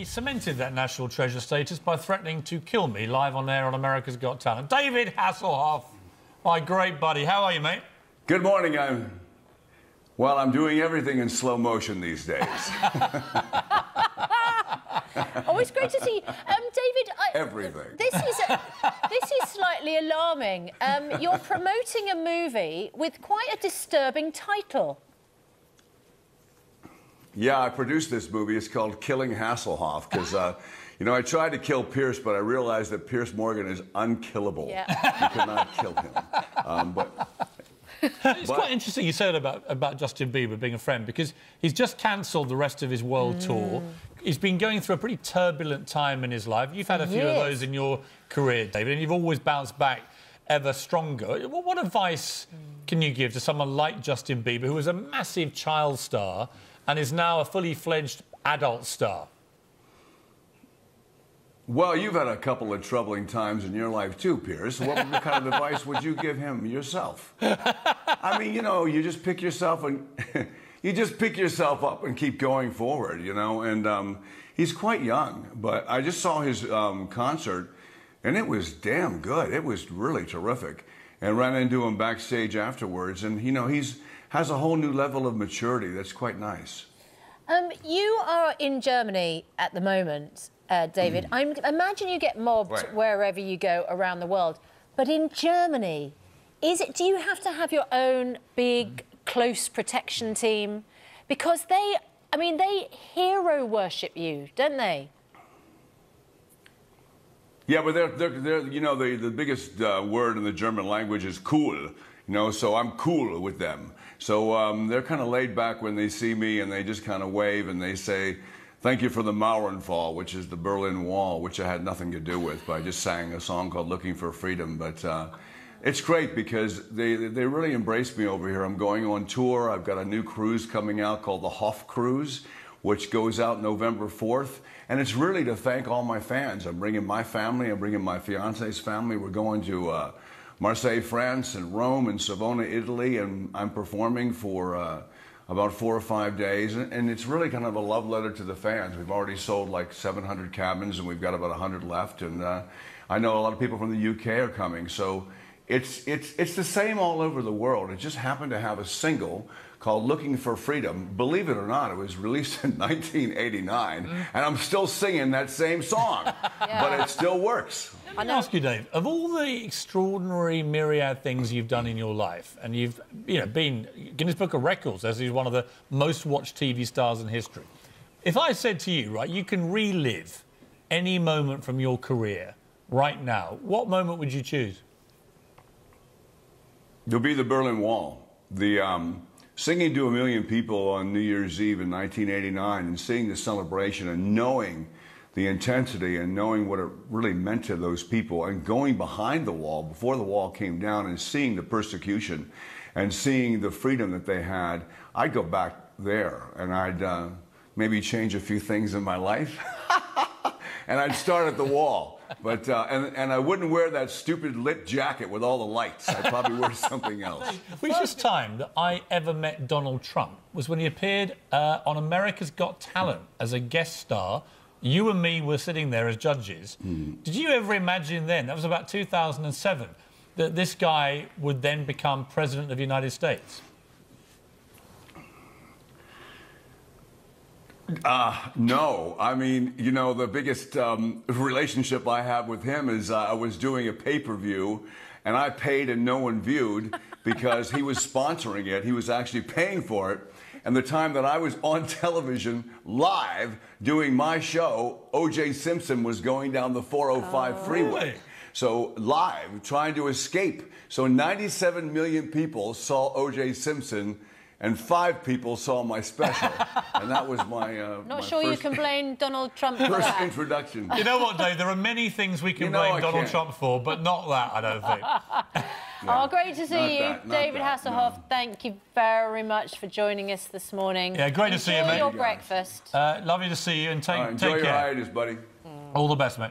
cemented that national treasure status by threatening to kill me live on air on America's Got Talent. David Hasselhoff, my great buddy. How are you, mate? Good morning. I'm doing everything in slow motion these days. Always great to see you. David, everything. This is slightly alarming. You're promoting a movie with quite a disturbing title. Yeah, I produced this movie. It's called Killing Hasselhoff because, you know, I tried to kill Pierce, but I realized that Pierce Morgan is unkillable. Yeah. You cannot kill him. It's quite interesting you said about Justin Bieber being a friend, because he's just cancelled the rest of his world tour. He's been going through a pretty turbulent time in his life. You've had a few of those in your career, David, and you've always bounced back ever stronger. What advice can you give to someone like Justin Bieber, who was a massive child star and is now a fully fledged adult star? Well, you've had a couple of troubling times in your life too, Pierce. What kind of advice would you give him yourself? I mean, you know, you just pick yourself and you just pick yourself up and keep going forward, you know. And he's quite young, but I just saw his concert, and it was damn good. It was really terrific. And ran into him backstage afterwards, and you know, has a whole new level of maturity that's quite nice. You are in Germany at the moment, David. I imagine you get mobbed wherever you go around the world. But in Germany, do you have to have your own big, close protection team? Because they hero worship you, don't they? Yeah, but they're you know, the biggest word in the German language is cool. You know, so I'm cool with them. So they're kind of laid back when they see me, and they just kind of wave and they say, "Thank you for the Mauernfall," which is the Berlin Wall, which I had nothing to do with, but I just sang a song called "Looking for Freedom." But it's great because they really embrace me over here. I'm going on tour. I've got a new cruise coming out called the Hoff cruise, which goes out November 4th. And it's really to thank all my fans. I'm bringing my family. I'm bringing my fiance's family. We're going to Marseille, France, and Rome, and Savona, Italy, and I'm performing for about 4 or 5 days, and it's really kind of a love letter to the fans. We've already sold like 700 cabins, and we've got about 100 left, and I know a lot of people from the UK are coming, so it's the same all over the world. It just happened to have a single called "Looking for Freedom." Believe it or not, it was released in 1989, and I'm still singing that same song, but it still works. Let me ask you, Dave, of all the extraordinary myriad things you've done in your life, and you've been Guinness Book of Records as he's one of the most watched TV stars in history, if I said to you, right, you can relive any moment from your career right now, what moment would you choose? It'll be the Berlin Wall. Singing to 1 million people on New Year's Eve in 1989 and seeing the celebration and knowing the intensity and knowing what it really meant to those people, and going behind the wall before the wall came down and seeing the persecution and seeing the freedom that they had, I'd go back there and I'd maybe change a few things in my life and I'd start at the wall. But and I wouldn't wear that stupid lit jacket with all the lights. I'd probably wear something else. The first time that I ever met Donald Trump was when he appeared on America's Got Talent as a guest star. You and me were sitting there as judges. Did you ever imagine then, that was about 2007, that this guy would then become President of the United States? No. I mean, you know, the biggest relationship I have with him is I was doing a pay-per-view, and I paid and no one viewed because he was sponsoring it. He was actually paying for it. And the time that I was on television live doing my show, O.J. Simpson was going down the 405 freeway. Really? So live, trying to escape. So 97 million people saw O.J. Simpson, and 5 people saw my special, and that was my Not sure you can blame Donald Trump for first that. introduction. You know what, Dave? There are many things we can blame Donald Trump for, but not that, I don't think. Oh, great to see you, David Hasselhoff. No. Thank you very much for joining us this morning. Yeah, great to see you, mate. Enjoy your breakfast. Lovely to see you, and take care. Enjoy your hiatus, buddy. All the best, mate.